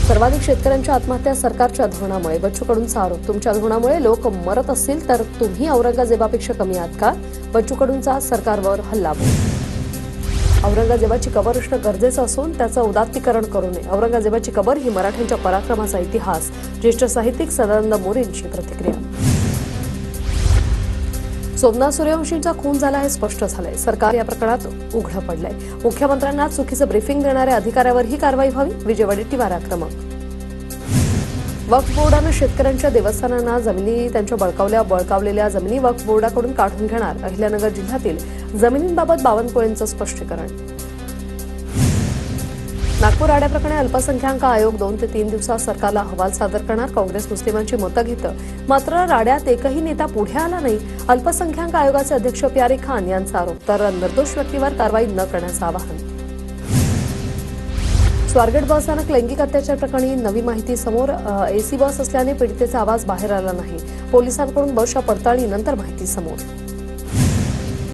सर्वाधिक शेतकऱ्यांच्या आत्महत्या सरकारच्या धोरणामुळे. बच्चू कडूंचा आरोप. तुमच्या धोरणामुळे लोक मरत असतील तर तुम्ही औरंगजेबापेक्षा कमी आहात का? बच्चू कडूंचा सरकारवर हल्लाबोल. औरंगजेबाची कबर असणं गरजेचं असून त्याचं उदात्तीकरण करू नये. औरंगजेबाची कबर ही मराठ्यांच्या पराक्रमाचा इतिहास. ज्येष्ठ साहित्यिक सदानंद मोरेंची प्रतिक्रिया. सोमनाथ सूर्यवंशींचा खून झाला हे स्पष्ट झालंय. सरकार या प्रकरणात उघडं पडलंय. मुख्यमंत्र्यांना चुकीचं ब्रीफिंग देणाऱ्या अधिकाऱ्यावर ही कारवाई व्हावी. विजय वडेट्टीवार आक्रमक. वक्फ बोर्डानं शेतकऱ्यांच्या देवस्थानांना जमिनी त्यांच्या बळकावलेल्या जमिनी वक्फ बोर्डाकडून काढून घेणार. अहिल्यानगर जिल्ह्यातील जमिनींबाबत बावनकुळेंचं स्पष्टीकरण. नागपूर राड्याप्रकरणी अल्पसंख्याक आयोग 2 ते 3 दिवसात सरकारला अहवाल सादर करणार. काँग्रेस मुस्लिमांची मतं घेतं. मात्र राड्यात एकही नेता पुढे आला नाही. अल्पसंख्याक आयोगाचे अध्यक्ष प्यारे खान यांचा आरोप. तर निर्दोष व्यक्तीवर कारवाई न करण्याचं आवाहन. स्वारगेट बस स्थानक लैंगिक अत्याचार प्रकरणी नवी माहिती समोर. एसी बस असल्याने पीडितेचा आवाज बाहेर आला नाही. पोलिसांकडून बसच्या पडताळणीनंतर माहिती समोर.